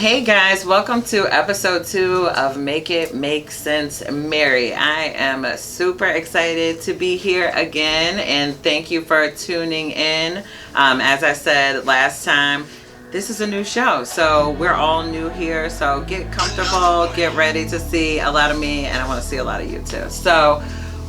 Hey guys, welcome to episode 2 of Make It Make Sense Mary. I am super excited to be here again, and thank you for tuning in. As I said last time, this is a new show, so we're all new here, so get comfortable, get ready to see a lot of me, and I want to see a lot of you too. So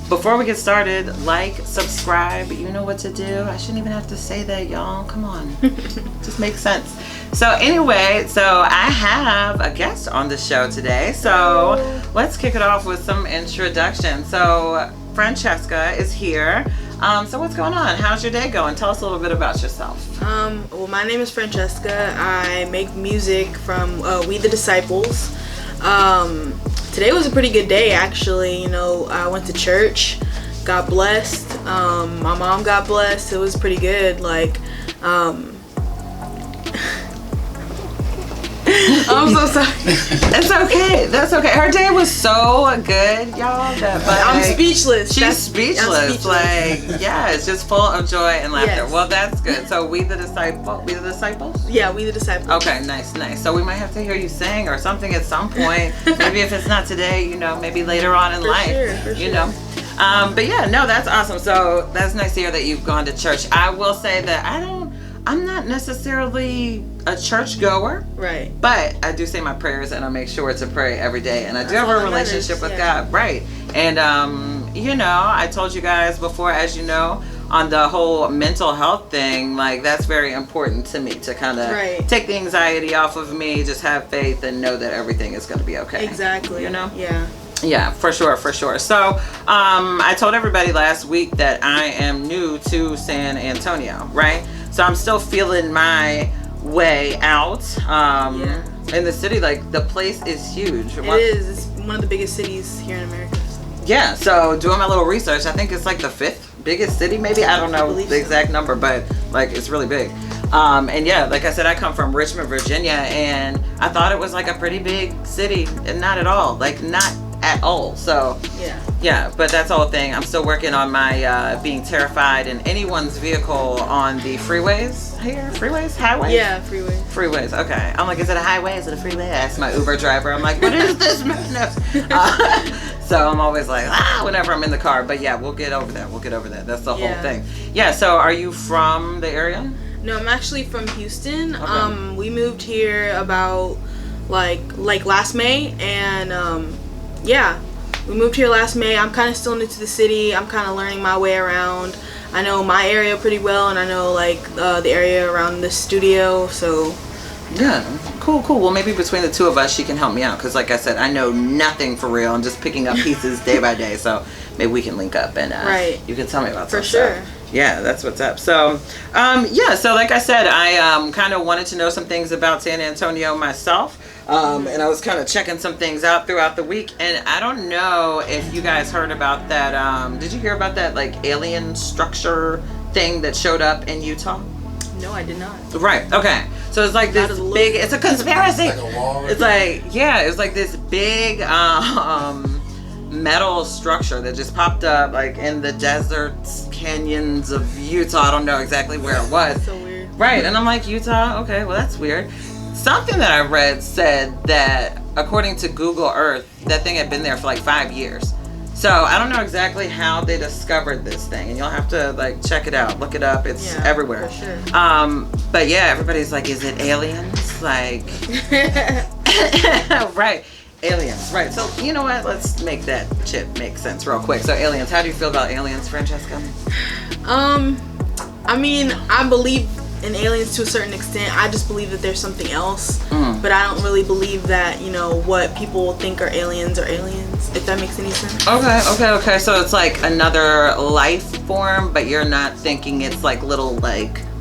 before we get started, like, subscribe, you know what to do. I shouldn't even have to say that, y'all. Come on. Just makes sense. So anyway, I have a guest on the show today. So let's kick it off with some introduction. So Francesca is here. So what's going on? How's your day going? Tell us a little bit about yourself. Well, my name is Francesca. I make music from We the Disciples. Today was a pretty good day, actually. You know, I went to church, got blessed. My mom got blessed. It was pretty good. I'm so sorry. It's okay. That's okay. Her day was so good, y'all. I'm speechless. She's speechless. Yeah, it's just full of joy and laughter. Yes. Well, that's good. So We the Disciples? Yeah, We the Disciples. Okay, nice. So we might have to hear you sing or something at some point. Maybe if it's not today, maybe later on in life. For sure. But yeah, no, that's awesome. So that's nice to hear that you've gone to church. I will say that I'm not necessarily a church goer, right? But I do say my prayers, and I make sure to pray every day. And I do have a relationship with God, right? And I told you guys before, as you know, on the whole mental health thing, that's very important to me to kind of take the anxiety off of me, just have faith, and know that everything is going to be okay. Exactly. Yeah, for sure. So I told everybody last week that I am new to San Antonio, right? So I'm still feeling my way out in the city. The place is huge. It is. It's one of the biggest cities here in America. Yeah, so doing my little research, I think it's the 5th biggest city, maybe. I don't know the exact number, but it's really big. And yeah, like I said, I come from Richmond, Virginia, and I thought it was a pretty big city, and not at all. Not at all. So yeah, but that's the whole thing. I'm still working on my being terrified in anyone's vehicle on the freeways here. Highways? Yeah, freeways. Okay. I'm like, is it a highway? Is it a freeway? I asked my Uber driver. I'm like, what is this madness? So I'm always whenever I'm in the car. But yeah, we'll get over that. That's the whole thing. Yeah, so are you from the area? No, I'm actually from Houston. Okay. We moved here about last May, and we moved here last May. I'm kind of still new to the city. I'm kind of learning my way around. I know my area pretty well, and I know the area around the studio. So yeah, cool. Well, maybe between the two of us, she can help me out, because like I said, I know nothing for real. I'm just picking up pieces day by day. So maybe we can link up, and you can tell me about some stuff. For sure. Yeah, that's what's up. So, so like I said, I kind of wanted to know some things about San Antonio myself. And I was kind of checking some things out throughout the week. And I don't know if you guys heard about that. Did you hear about that alien structure thing that showed up in Utah? No, I did not. Right. Okay. So it's this big, it's a conspiracy. Like a wall. It's it was this big metal structure that just popped up in the deserts, canyons of Utah. I don't know exactly where it was. So weird. Right. And I'm like, Utah? Okay, well that's weird. Something that I read said that according to Google Earth, that thing had been there for 5 years. So I don't know exactly how they discovered this thing, and you'll have to check it out, look it up. It's everywhere. For sure. But yeah, everybody's is it aliens? Right. Aliens, right. So you know what? Let's make that shit make sense real quick. So aliens, how do you feel about aliens, Francesca? I mean, I believe in aliens to a certain extent. I just believe that there's something else, but I don't really believe that what people think are aliens, if that makes any sense. Okay. So it's another life form, but you're not thinking it's little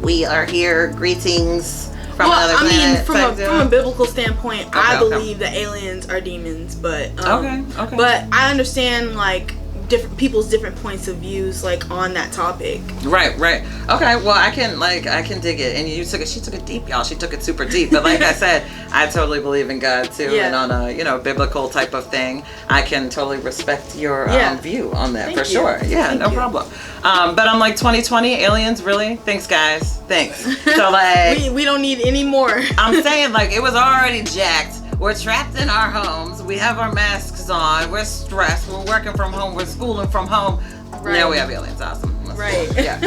we are here, greetings from another planet. From a biblical standpoint, I believe that aliens are demons, but okay. But I understand different people's different points of views like on that topic. Right. Okay, well, I can dig it. And she took it deep, y'all. She took it super deep. But like I said, I totally believe in God too, and on a biblical type of thing. I can totally respect your view on that. Thank for you. sure. Yeah, Thank no you. problem. But I'm like 2020 aliens, really? Thanks, guys. Thanks. So like we don't need any more. I'm saying, like, it was already jacked. We're trapped in our homes. We have our masks on. We're stressed. We're working from home. We're schooling from home. Right. Now we have aliens. Awesome. Right. Yeah.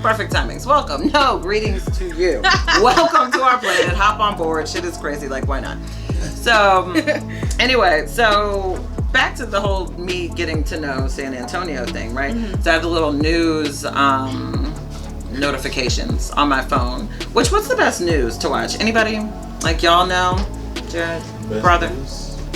Perfect timings. Welcome. No, greetings to you. Welcome to our planet. Hop on board. Shit is crazy. Like, why not? So, anyway, so back to the whole me getting to know San Antonio thing, right? Mm-hmm. So I have the little news notifications on my phone. What's the best news to watch? Anybody? Like, y'all know? Jared, brother?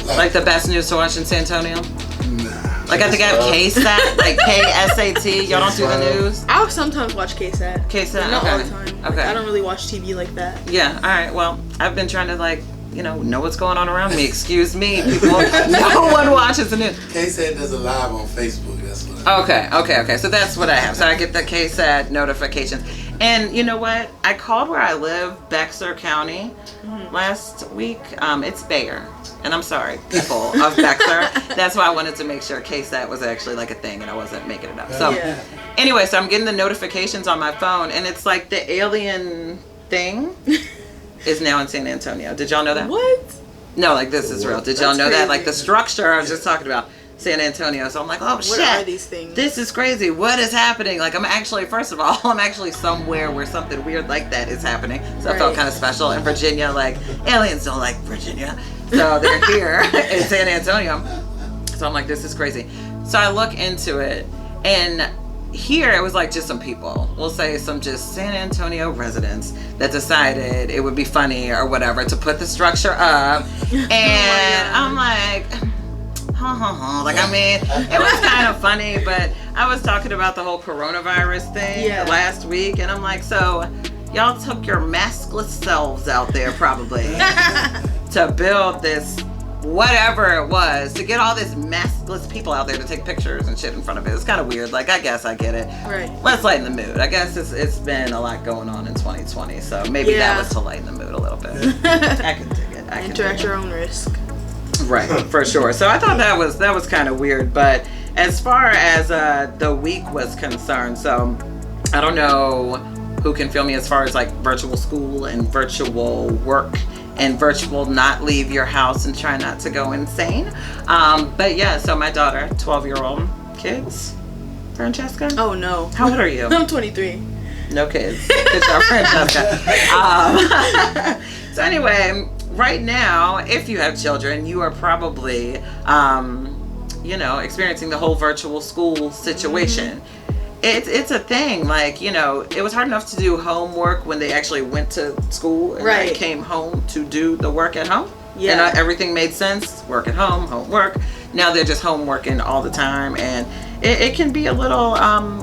Like the best news to watch in San Antonio? Nah. Like, I think I have KSAT, like KSAT. Y'all don't do the news? I'll sometimes watch KSAT. KSAT, Not okay. all the time. Okay. I don't really watch TV like that. Yeah, all right. Well, I've been trying to, like, know what's going on around me. Excuse me, people. No one watches the news. KSAT does a live on Facebook. That's what. Okay. So that's what I have. So I get the KSAT notification. And you know what? I called where I live, Bexar County, last week. It's Bayer. And I'm sorry, people of Bexar. That's why I wanted to make sure KSAT was actually like a thing and I wasn't making it up. So anyway, so I'm getting the notifications on my phone and it's like the alien thing is now in San Antonio. Did y'all know that? What? No, like this is real. Did y'all know that? Like the structure I was just talking about, San Antonio. So I'm like, oh shit. What are these things? This is crazy. What is happening? Like I'm actually, first of all, I'm actually somewhere where something weird like that is happening. So I felt kind of special. In Virginia, like aliens don't like Virginia. So they're here in San Antonio. So I'm like, this is crazy. So I look into it and here it was like just some people, we'll say some just San Antonio residents that decided it would be funny or whatever to put the structure up. And I'm like, like, I mean, it was kind of funny, but I was talking about the whole coronavirus thing last week and I'm like, so y'all took your maskless selves out there probably to build this whatever it was, to get all this maskless people out there to take pictures and shit in front of it. It's kind of weird. Like, I guess I get it. Right. Let's lighten the mood. I guess it's been a lot going on in 2020, so maybe that was to lighten the mood a little bit. I can dig it. Enter at your own risk. Right, for sure. So I thought that was kind of weird. But as far as the week was concerned, so I don't know who can feel me as far as like virtual school and virtual work and virtual not leave your house and try not to go insane. But yeah, so my daughter, 12-year-old kids, Francesca. Oh no. How old are you? I'm 23. No kids. Good job, Francesca. So anyway, right now, if you have children, you are probably, experiencing the whole virtual school situation. It's a thing. Like, it was hard enough to do homework when they actually went to school and I came home to do the work at home. Yeah. And everything made sense. Work at home, homework. Now they're just home working all the time. And it can be a little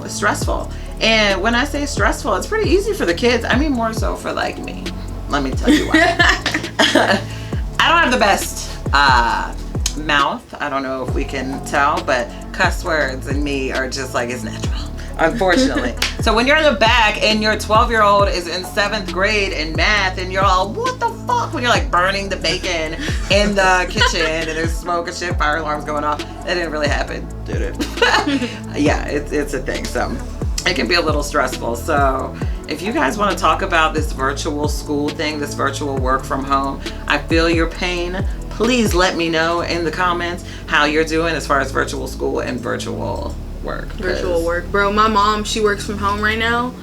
stressful. And when I say stressful, it's pretty easy for the kids. I mean, more so for like me. Let me tell you why. I don't have the best mouth. I don't know if we can tell, but cuss words and me are just like, it's natural. Unfortunately. So when you're in the back and your 12-year-old is in 7th grade in math and you're all, what the fuck? When you're like burning the bacon in the kitchen and there's smoke and shit, fire alarms going off. That didn't really happen, did it? Yeah, it's a thing. So it can be a little stressful. So if you guys want to talk about this virtual school thing, this virtual work from home, I feel your pain. Please let me know in the comments how you're doing as far as virtual school and virtual work. Virtual work, bro. My mom, she works from home right now,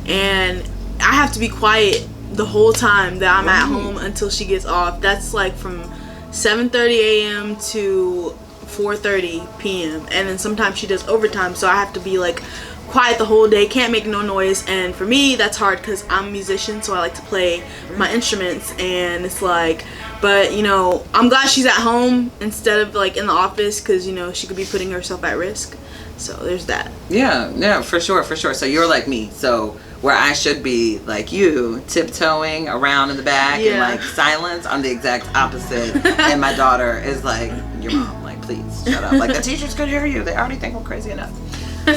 and I have to be quiet the whole time that I'm at home until she gets off. That's like from 7:30 a.m. to 4:30 p.m. and then sometimes she does overtime, so I have to be like quiet the whole day, can't make no noise. And for me, that's hard because I'm a musician, so I like to play my instruments, and it's like, but I'm glad she's at home instead of like in the office, because she could be putting herself at risk. So there's that. Yeah, for sure. So you're like me. So where I should be like you, tiptoeing around in the back and like silence, I'm the exact opposite. And my daughter is like, your mom, like, please shut up. Like, the teachers could hear you. They already think we're crazy enough.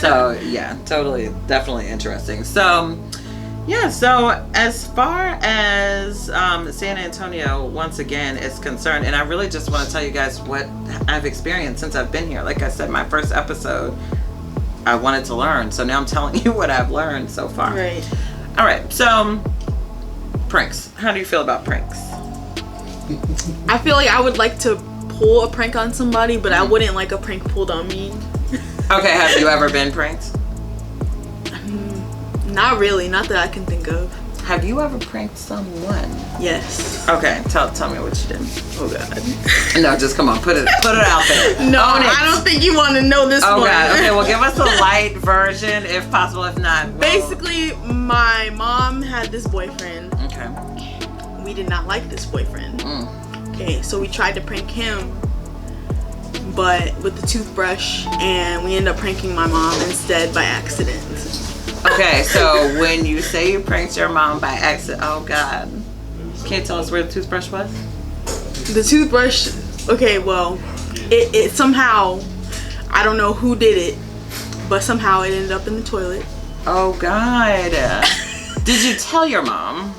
So, yeah, totally, definitely interesting. So, yeah, so as far as San Antonio, once again, is concerned, and I really just want to tell you guys what I've experienced since I've been here. Like I said, my first episode, I wanted to learn. So now I'm telling you what I've learned so far. Right. All right, so pranks. How do you feel about pranks? I feel like I would like to pull a prank on somebody, but I wouldn't like a prank pulled on me. Okay, have you ever been pranked? Not really, not that I can think of. Have you ever pranked someone? Yes. Okay, tell me what you did. Oh God. No, just come on, put it out there. No, I don't think you want to know this one. God. Okay, well, give us a light version if possible. If not, well... Basically, my mom had this boyfriend. Okay. We did not like this boyfriend. Okay, so we tried to prank him, but with the toothbrush, and we ended up pranking my mom instead by accident. Okay, so when you say you pranked your mom by accident, oh God. Can you tell us where the toothbrush was? The toothbrush, okay, well, it somehow, I don't know who did it, but somehow it ended up in the toilet. Oh God. Did you tell your mom?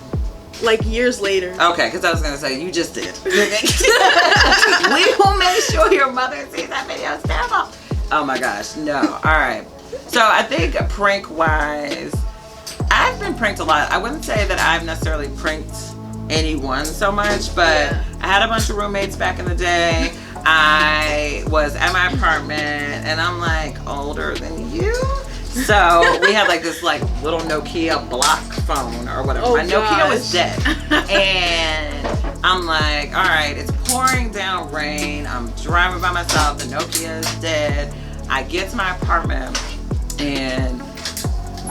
Like years later. Okay, because I was going to say, you just did. We will make sure your mother sees that video. It's terrible. Oh my gosh, no. All right. So I think prank-wise, I've been pranked a lot. I wouldn't say that I've necessarily pranked anyone so much, but I had a bunch of roommates back in the day. I was at my apartment, and I'm like older than you. So we had like this like little Nokia block phone or whatever. Oh, my Nokia was dead. And I'm like, all right, it's pouring down rain. I'm driving by myself. The Nokia is dead. I get to my apartment and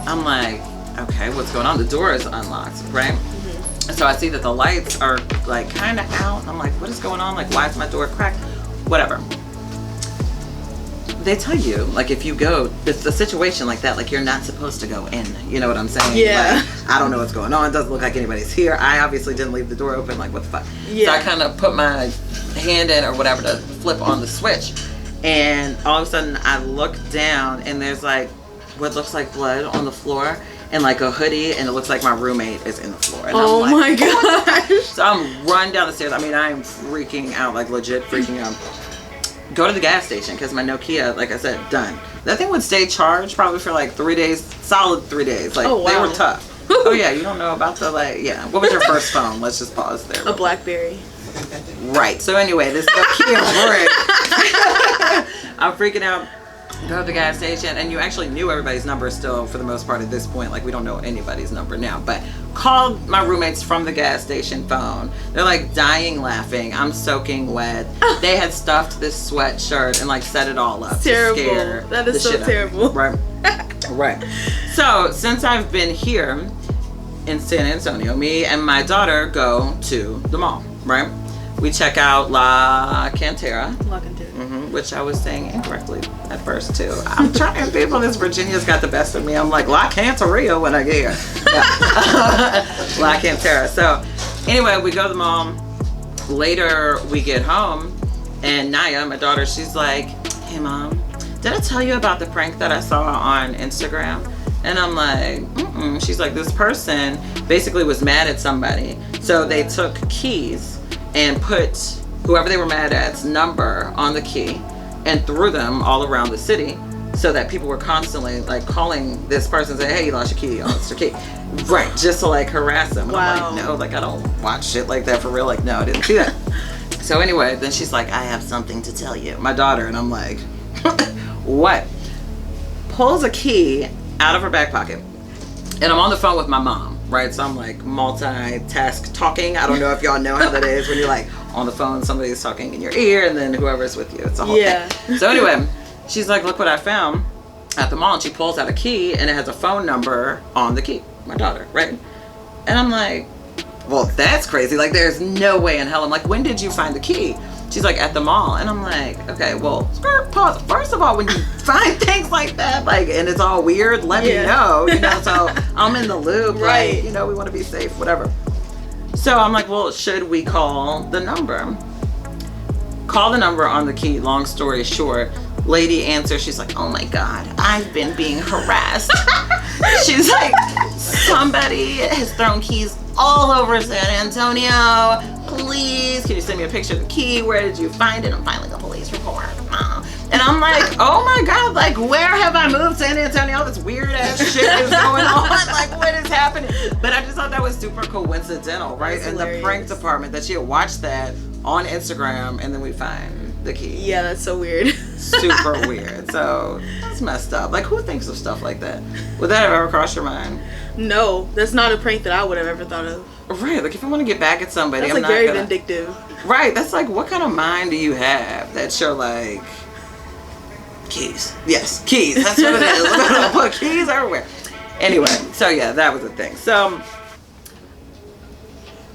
I'm like, okay, what's going on? The door is unlocked, right? Mm-hmm. So I see that the lights are like kind of out. I'm like, what is going on? Like, why is my door cracked? Whatever. They tell you, like, if you go, it's a situation like that, like, you're not supposed to go in. You know what I'm saying? Yeah. Like, I don't know what's going on. It doesn't look like anybody's here. I obviously didn't leave the door open. Like, what the fuck? Yeah. So I kind of put my hand in or whatever to flip on the switch. And all of a sudden, I look down, and there's, like, what looks like blood on the floor. And, like, a hoodie, and it looks like my roommate is in the floor. And oh, I'm like, my gosh. So I'm running down the stairs. I mean, I'm freaking out, like, legit freaking out. Go to the gas station because my Nokia, like I said, done. That thing would stay charged probably for like 3 days, solid 3 days. Like, oh, wow. They were tough. Oh yeah, you don't know about the like, yeah. What was your first phone? Let's just pause there. A BlackBerry. Right. So anyway, this Nokia brick. I'm freaking out. Go to the gas station, and you actually knew everybody's number still for the most part at this point. Like, we don't know anybody's number now, but called my roommates from the gas station phone. They're like dying laughing. I'm soaking wet. They had stuffed this sweatshirt and like set it all up. Terrible. That is so terrible. Right. Right. So since I've been here in San Antonio, me and my daughter go to the mall. Right. We check out La Cantera. La Cantera. Which I was saying incorrectly at first too. I'm trying, people, this Virginia's got the best of me. I'm like, La Canteria when I get here. Yeah. La Cantera. So anyway, we go to the mall. Later we get home and Naya, my daughter, she's like, hey mom, did I tell you about the prank that I saw on Instagram? And I'm like, mm-mm. She's like, this person basically was mad at somebody. So they took keys and put whoever they were mad at's number on the key and threw them all around the city so that people were constantly like calling this person saying, hey, you lost your key, you lost your key. Right, just to like harass them. Wow. I'm like, no, like I don't watch shit like that for real. Like, no, I didn't see that. So anyway, then she's like, I have something to tell you. My daughter, and I'm like, what? Pulls a key out of her back pocket. And I'm on the phone with my mom, right? So I'm like multitask talking. I don't know if y'all know how that is when you're like on the phone, somebody's talking in your ear and then whoever's with you. It's a whole thing. So anyway, she's like, look what I found at the mall. And she pulls out a key and it has a phone number on the key. My daughter, right? And I'm like, well, that's crazy. Like, there's no way in hell. I'm like, when did you find the key? She's like, at the mall. And I'm like, okay, well, pause. First of all, when you find things like that, like, and it's all weird, let me know, you know, so I'm in the loop, right? Like, you know, we want to be safe, whatever. So I'm like, well, should we call the number? Call the number on the key. Long story short, lady answers. She's like, oh my God, I've been being harassed. She's like, somebody has thrown keys all over San Antonio. Please, can you send me a picture of the key? Where did you find it? I'm filing a police report. And I'm like, oh my God, like, where have I moved? San Antonio? All this weird ass shit is going on. Like, what is happening? But I just thought that was super coincidental, right? That's in the prank department, that she had watched that on Instagram, and then we find the key. Yeah, that's so weird. Super weird. So that's messed up. Like, who thinks of stuff like that? Would that have ever crossed your mind? No, that's not a prank that I would have ever thought of. Right. Like, if I want to get back at somebody, that's I'm like not very gonna... vindictive. Right. That's like, what kind of mind do you have that you're like, keys? Yes, keys. That's what it is. We're gonna put keys everywhere. Anyway, so yeah, that was the thing. So,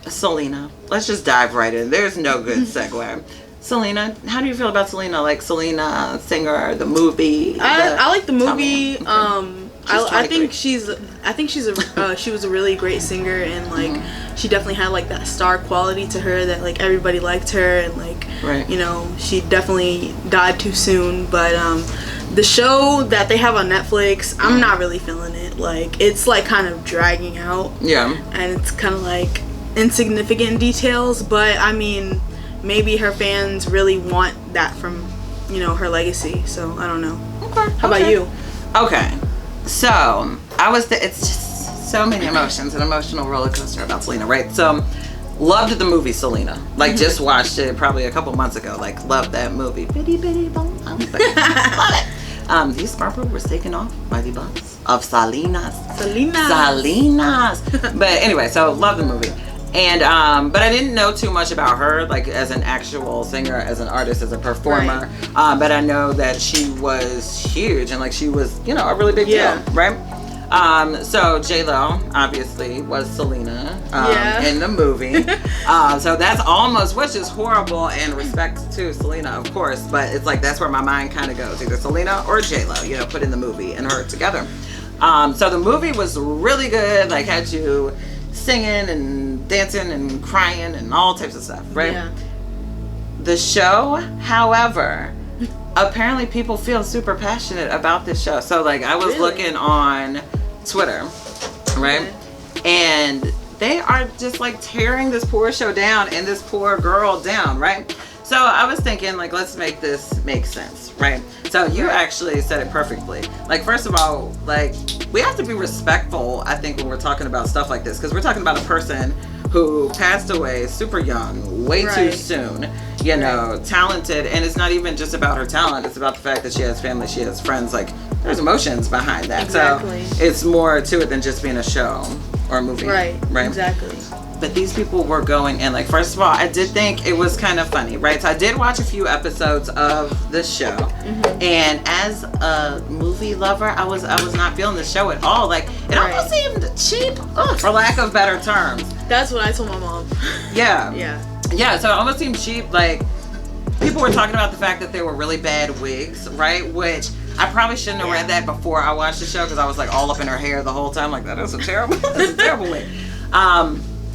Selena. Let's just dive right in. There's no good segue. Selena, how do you feel about Selena? Like, Selena, singer, the movie? I like the movie. I think she was a really great singer, and like she definitely had like that star quality to her that like everybody liked her, and like you know, she definitely died too soon. But the show that they have on Netflix, I'm not really feeling it. Like, it's like kind of dragging out. Yeah. And it's kind of like insignificant details, but I mean, maybe her fans really want that from, you know, her legacy. So I don't know. Okay. How about you? Okay. So it's just so many emotions, an emotional roller coaster about Selena, right? So loved the movie Selena. Like, just watched it probably a couple months ago. Like, loved that movie. Bitty bitty bum. Love it. These Scarborough was taken off by the bus of Salinas. But anyway, so love the movie. And but I didn't know too much about her, like, as an actual singer, as an artist, as a performer. But I know that she was huge, and like, she was, you know, a really big deal, right? So J-Lo obviously was Selena in the movie. So that's almost, which is horrible, and respect to Selena, of course, but it's like, that's where my mind kind of goes, either Selena or J-Lo, you know, put in the movie and her together. So the movie was really good, like, had you singing and dancing and crying and all types of stuff, right? Yeah. The show, however, apparently people feel super passionate about this show. So like, I was looking on Twitter, right? And they are just like tearing this poor show down and this poor girl down, right? So I was thinking, like, let's make this make sense, right? So you actually said it perfectly. Like, first of all, like, we have to be respectful, I think, when we're talking about stuff like this, because we're talking about a person who passed away super young, way too soon, you know, talented. And it's not even just about her talent. It's about the fact that she has family, she has friends. Like, there's emotions behind that. Exactly. So it's more to it than just being a show or a movie. Right. Exactly. But these people were going in, like, first of all, I did think it was kind of funny, right? So I did watch a few episodes of the show, and as a movie lover, I was not feeling the show at all. Like, it almost seemed cheap, for lack of better terms. That's what I told my mom. Yeah, so it almost seemed cheap. Like, people were talking about the fact that there were really bad wigs, right? Which I probably shouldn't have read that before I watched the show, because I was like all up in her hair the whole time. Like, that is a terrible wig.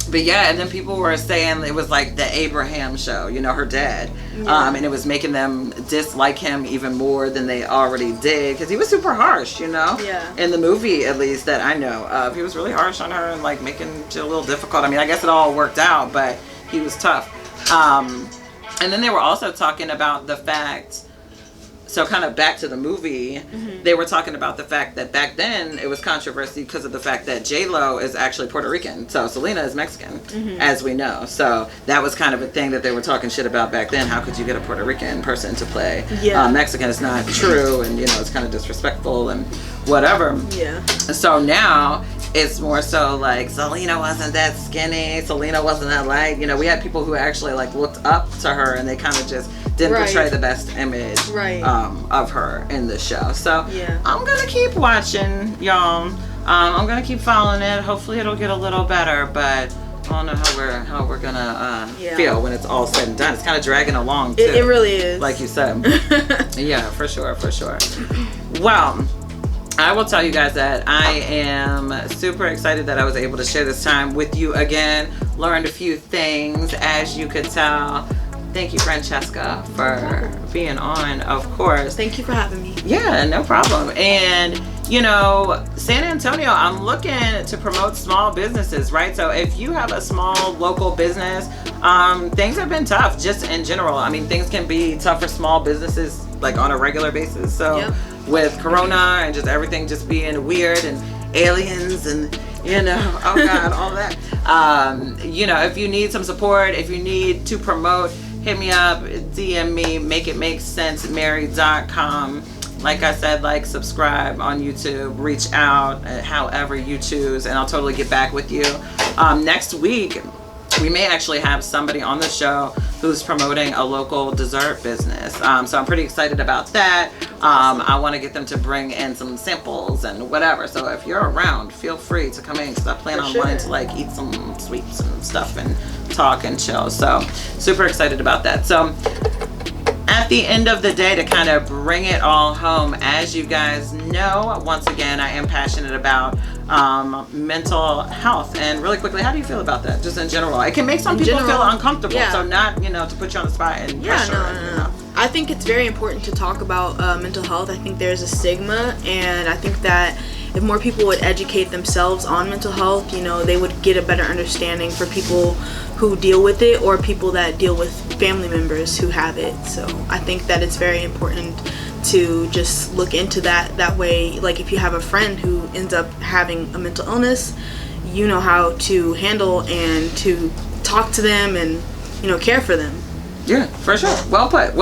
But yeah, and then people were saying it was like the Abraham show, you know, her dad. And it was making them dislike him even more than they already did, because he was super harsh, you know? In the movie, at least, that I know of. He was really harsh on her and like making it a little difficult. I mean, I guess it all worked out, but he was tough. And then they were also talking about the fact, so kind of back to the movie, they were talking about the fact that back then it was controversy because of the fact that J-Lo is actually Puerto Rican. So Selena is Mexican, as we know. So that was kind of a thing that they were talking shit about back then. How could you get a Puerto Rican person to play Mexican? It's not true, and you know, it's kind of disrespectful and whatever. So now it's more so like, Selena wasn't that skinny, Selena wasn't that light. You know, we had people who actually like looked up to her, and they kind of just didn't portray the best image of her in the show. So I'm gonna keep watching, y'all. I'm gonna keep following it. Hopefully it'll get a little better, but I don't know how we're gonna feel when it's all said and done. It's kind of dragging along too. It really is, like you said. Yeah, for sure. Well, I will tell you guys that I am super excited that I was able to share this time with you again. Learned a few things, as you could tell. Thank you, Francesca, for being on, of course. Thank you for having me. Yeah, no problem. And, you know, San Antonio, I'm looking to promote small businesses, right? So if you have a small local business, things have been tough just in general. I mean, things can be tough for small businesses like on a regular basis. So with Corona and just everything just being weird and aliens and, you know, oh God, all that. You know, if you need some support, if you need to promote, hit me up, DM me, makeitmakesensemary.com. Like I said, like, subscribe on YouTube, reach out, however you choose, and I'll totally get back with you. Next week, we may actually have somebody on the show who's promoting a local dessert business. So I'm pretty excited about that. I want to get them to bring in some samples and whatever. So if you're around, feel free to come in, because I plan on wanting to like eat some sweets and stuff and talk and chill. So super excited about that. So at the end of the day, to kind of bring it all home, as you guys know, once again, I am passionate about mental health. And really quickly, how do you feel about that, just in general? It can make some people feel uncomfortable, so not, you know, to put you on the spot and pressure. No. I think it's very important to talk about mental health. I think there's a stigma, and I think that if more people would educate themselves on mental health, you know, they would get a better understanding for people who deal with it or people that deal with family members who have it. So I think that it's very important to just look into that. That way, like, if you have a friend who ends up having a mental illness, you know how to handle and to talk to them and, you know, care for them. Yeah, for sure. Well put.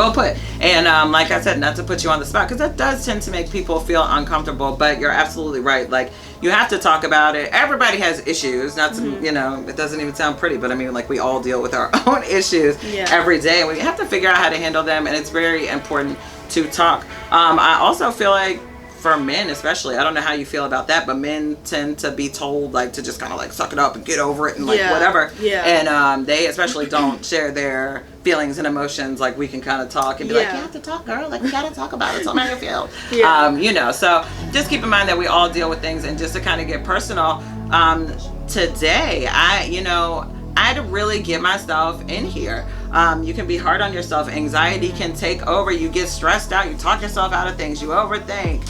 And like I said, not to put you on the spot, because that does tend to make people feel uncomfortable, but you're absolutely right. Like, you have to talk about it. Everybody has issues. Not to, you know, it doesn't even sound pretty, but I mean, like, we all deal with our own issues every day. We have to figure out how to handle them, and it's very important to talk. I also feel like, for men especially, I don't know how you feel about that, but men tend to be told, like, to just kind of like suck it up and get over it and like whatever. And they especially don't share their feelings and emotions. Like, we can kind of talk and be like, you have to talk, girl, like, we gotta talk about it, tell me how you feel. You know, so just keep in mind that we all deal with things. And just to kind of get personal, today I had to really get myself in here. You can be hard on yourself. Anxiety can take over. You get stressed out, you talk yourself out of things, you overthink,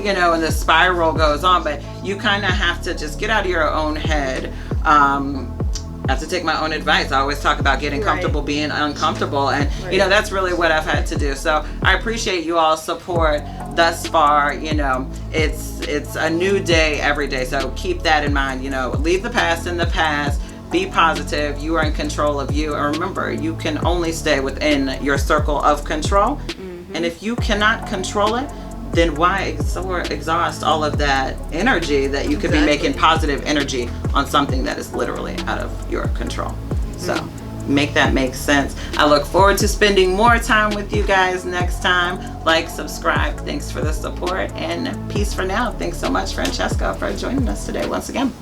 you know, and the spiral goes on. But you kind of have to just get out of your own head. I have to take my own advice. I always talk about getting comfortable being uncomfortable, and you know, that's really what I've had to do. So I appreciate you all's support thus far. You know, it's a new day every day, so keep that in mind. You know, leave the past in the past. Be positive. You are in control of you, and remember, you can only stay within your circle of control. And if you cannot control it, then why exhaust all of that energy that you could be making positive energy on something that is literally out of your control? So make that make sense. I look forward to spending more time with you guys next time. Like, subscribe. Thanks for the support, and peace for now. Thanks so much, Francesca, for joining us today once again.